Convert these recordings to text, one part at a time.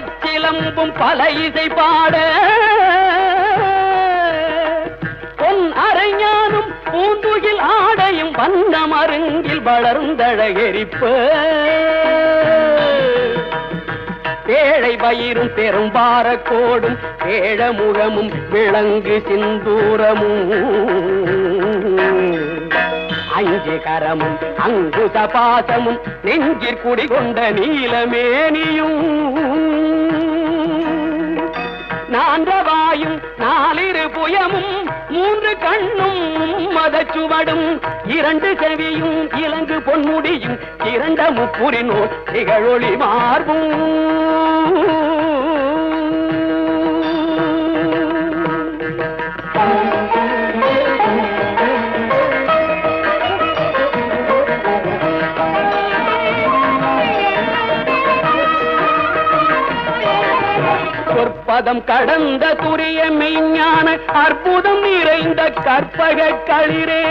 பச்சிலம்பும் பல இசை பாட பொன் அரைஞானும் பூந்துகில் ஆடையும் வண்ண மருங்கில் வளர்ந்தழகெரிப்ப பேழை பயிரும் பெரும்பார கோடும் பேழமுகமும் விளங்கு சிந்தூரமும் அஞ்சு கரமும் அங்குத பாசமும் நெஞ்சிற் குடிகொண்ட நீலமேனியும் நான்றவாயும் நாலிரு புயமும் மூன்று கண்ணும் மதச்சுவடும் இரண்டு செவியும் இலங்கு பொன்முடியும் இரண்ட முப்புரினோர் திகழொளி மார்பும் பதம் கடந்த துரிய மெய்ஞான அற்புதம் நிறைந்த கற்பக களிரே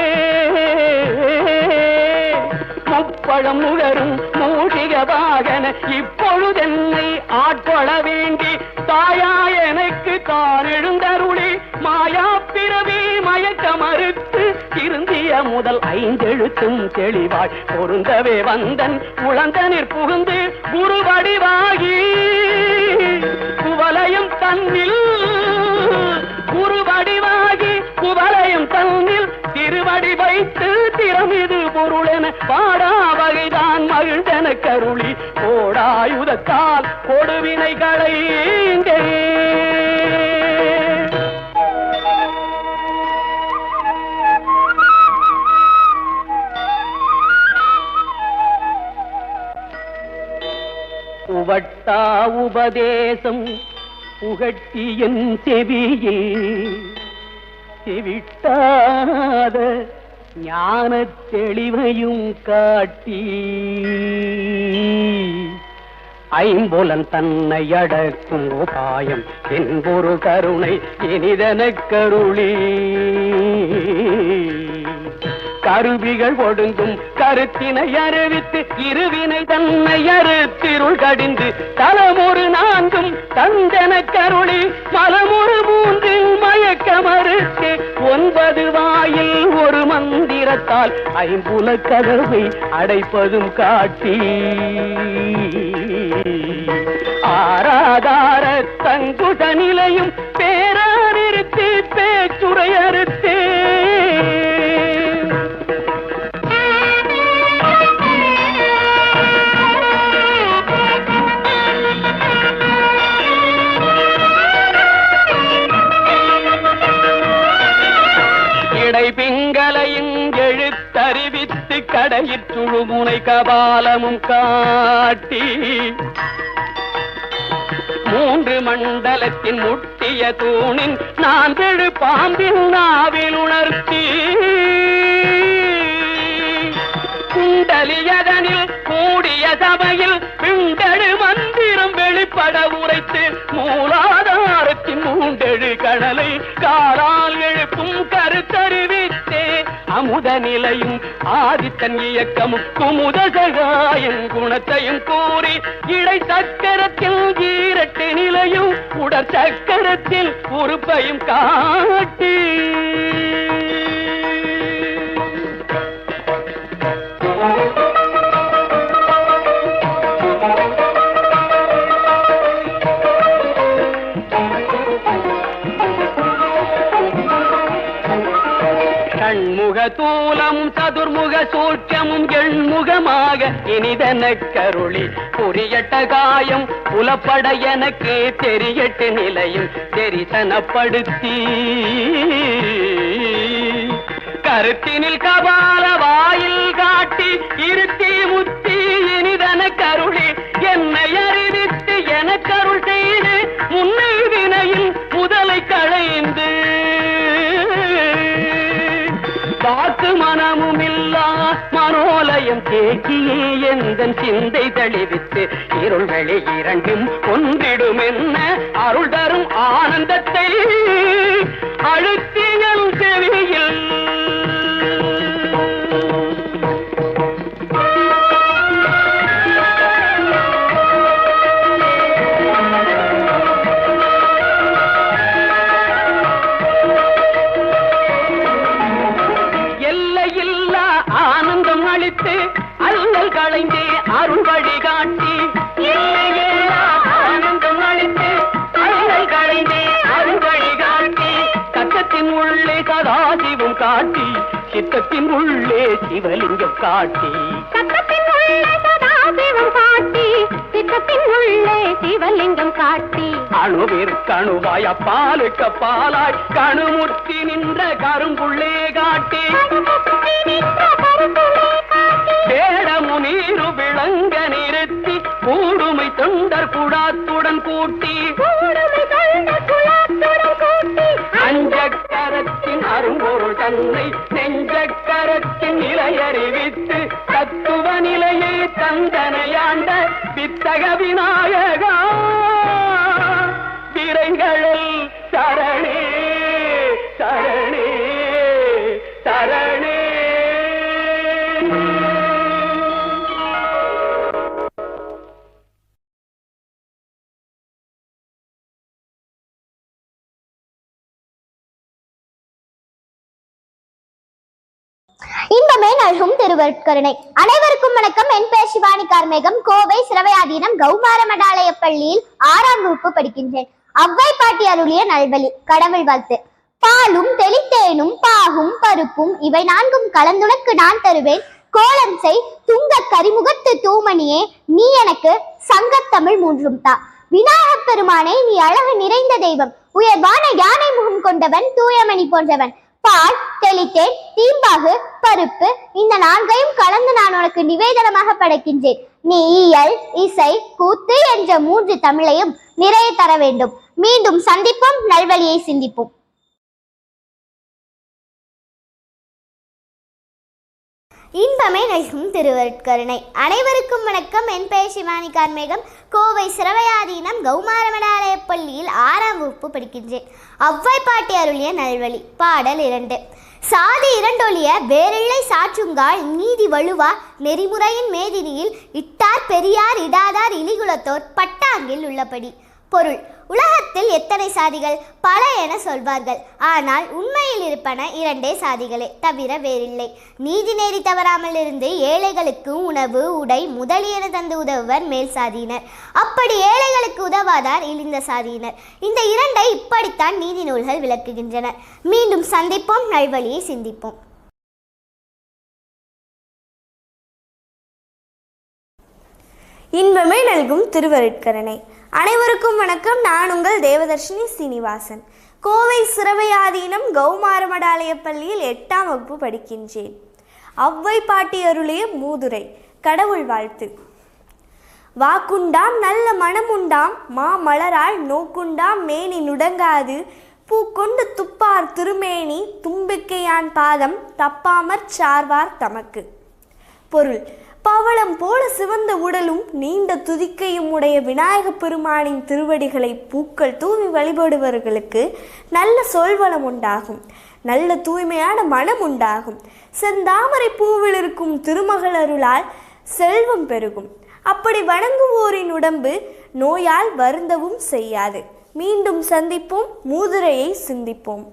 முப்பழம் முகரும் மூஷிக வாகன இப்பொழுதென்னை ஆட்கொள்ள வேண்டி தாயா எனக்கு தான் எழுந்தருளி மாயா பிறவி மயக்க மறுத்து இருந்திய முதல் ஐந்தெழுத்தும் தெளிவாய் பொருந்தவே வந்தன் உளந்தனிற் புகுந்து குரு வடிவாகி குவலயம் தன்னில் குருவடிவாகி குவலயம் தன்னில் திருவடி வைத்து திறமிது பொருளென பாடா வகைதான் மகிழ்ந்தன கருளி கோடாயுதத்தால் கொடுவினைகளை உவட்டா உபதேசம் புகட்டி என் செவியில் செவிட்டாத ஞான தெளிவையும் காட்டி ஐம்புலன் தன்னை அடக்கும் உபாயம் என்பொரு கருணை இனிதனக் கருளி கருவிகள் ஒடுங்கும் கருத்தினை அறிவித்து இருவினை தன்னை அறுத்திருள் கடிந்து தலமொரு நான்கும் தந்தன கருளி மலமொரு மூன்றில் மயக்க மறுத்து 9 வாயில் ஒரு மந்திரத்தால் ஐம்புல கதவை அடைப்பதும் காட்டி ஆராதார தங்குத நிலையும் பேரானிருத்தி பேச்சுரை அறுத்தே பிங்களையும் எழுத்தறிவித்து கடையிற்றுழுமுனை கபாலமும் காட்டி 3 மண்டலத்தின் முட்டிய தூணின் 4 பாம்பின் நாவில் உணர்த்தி குண்டலியதனில் கூடிய சபையில் பிண்டழு மந்திரம் வெளிப்பட உரைத்து மூலாதாரத்தின் 3 கடலை காலால் எழுப்பும் கருத்தறிவித்தே அமுத நிலையும் ஆதித்தன் இயக்கமும் குமுத சகாயம் குணத்தையும் கூறி இடை சக்கரத்தில் 8 நிலையும் உடற்சக்கரத்தில் உறுப்பையும் காட்டி ஷண்முக தூலமும் சதுர்முக சூட்சமும் எண்முகமாக இனிதனக் கருளி புரியட்ட காயம் புலப்பட எனக்கு தெரியட்டு நிலையும் தெரிசனப்படுத்தி கருத்தினில் கபால வாயில் காட்டி இருத்தி முத்தி இனிதன கருளி என்னை அறிவித்து எனக்கருள் செய்து முன்னை வினையில் முதலை களைந்து வாக்கு மனமுமில்லா மனோலயம் தேக்கியே எந்தன் சிந்தை தளிவித்து இருள் வெளி இரண்டும் ஒன்றிடும் என்ன அருள் தரும் ஆனந்தத்தை அழுத்தியல் செவியில் சித்தத்தின் உள்ளே சிவலிங்கம் காட்டி சத்தத்தின் உள்ளே சதாசிவம் காட்டி சித்தத்தின் உள்ளே சிவலிங்கம் காட்டி அணுவிற்கணுவாய் அப்பாலுக்கு பாலாய் கணுமுற்றி நின்ற கரும்புள்ளே காட்டி வேடமு நீரு விளங்க நிறுத்தி கூடுமை தொண்டர் குடாத்துடன் கூட்டி அஞ்சக்கரத்தின் அரும்பொருள் தன்னை நெஞ்சக்கரத்தின் நிலையறிவித்து தத்துவ நிலையை தந்தனையாண்ட வித்தக விநாயகா விரைகளில் சரணே சரணே சரணே. இன்பமே நல்கும் திருவருட்கருணை. அனைவருக்கும் வணக்கம். என் பெயர் சிவானி கார்மேகம். கோவை சிரவையாதீனம் கௌமார மடாலய பள்ளியில் 6ஆம் வகுப்பு படிக்கின்றேன். அவ்வை பாட்டி அருளிய நல்வழி. கடவுள் வாழ்த்து. பாலும் தெளித்தேனும் பாகும் பருப்பும் இவை 4ம் கலந்துனக்கு நான் தருவேன். கோலம் செய் துங்க கரிமுகத்து தூமணியே, நீ எனக்கு சங்கத்தமிழ் 3ம் தா. விநாயகப் பெருமானே, நீ அழகு நிறைந்த தெய்வம். உயர்வான யானை முகம் கொண்டவன், தூயமணி போன்றவன். பால், தெளித்தேன், தீம்பாகு, பருப்பு இந்த 4ஐயும் கலந்து நான் உனக்கு நிவேதனமாக படைக்கின்றேன். நீ இயல், இசை, கூத்து என்ற 3 தமிழையும் நிறைய தர வேண்டும். மீண்டும் சந்திப்போம், நல்வழியை சிந்திப்போம். இன்பமே நல்கும் திருவருட்கருணை. அனைவருக்கும் வணக்கம். என் பெயர் சிவானி கார்மேகம். கோவை சிரவையாதீனம் கௌமார மடாலய பள்ளியில் 6ஆம் வகுப்பு படிக்கின்றேன். அவ்வை பாட்டி அருளிய நல்வழி. பாடல் 2. சாதி 2 ஒழிய வேறில்லை சாற்றுங்கால், நீதி வழுவா நெறிமுறையின் மேதினியில் இட்டார் பெரியார் இடாதார் இலிகுலத்தோர் பட்டாங்கில் உள்ளபடி. பொருள்: உலகத்தில் எத்தனை சாதிகள்? பல என சொல்வார்கள். ஆனால் உண்மையில் இருப்பன 2 சாதிகளே தவிர வேறில்லை. நீதி நேரி தவறாமல் இருந்து ஏழைகளுக்கு உணவு, உடை முதலியன தந்து உதவுவர் மேல் சாதியினர். அப்படி ஏழைகளுக்கு உதவாதார் இழிந்த சாதியினர். இந்த 2ஐ இப்படித்தான் நீதி நூல்கள் விளக்குகின்றன. மீண்டும் சந்திப்போம், நல்வழியை சிந்திப்போம். இன்பமே நல்கும் திருவருட்கருணை. அனைவருக்கும் வணக்கம். நான் உங்கள் தேவதர்ஷினி சீனிவாசன். கோவை சிரவையாதீனம் கௌமார மடாலய பள்ளியில் 8ஆம் வகுப்பு படிக்கின்றேன். அவ்வை பாட்டி அருளிய மூதுரை. கடவுள் வாழ்த்து. வாக்குண்டாம் நல்ல மனமுண்டாம், மா மலரால் நோக்குண்டாம் மேனி நுடங்காது, பூக்கொண்டு துப்பார் திருமேனி தும்பிக்கையான் பாதம் தப்பாமற் சார்வார் தமக்கு. பொருள்: பவளம் போல சிவந்த உடலும் நீண்ட துதிக்கையும் உடைய விநாயகப் பெருமானின் திருவடிகளை பூக்கள் தூவி வழிபடுபவர்களுக்கு நல்ல சொல்வளம் உண்டாகும், நல்ல தூய்மையான மனம் உண்டாகும். செந்தாமரை பூவில் இருக்கும் திருமகள் அருளால் செல்வம் பெருகும். அப்படி வணங்குவோரின் உடம்பு நோயால் வருந்தவும் செய்யாது. மீண்டும் சந்திப்போம், மூதுரையை சிந்திப்போம்.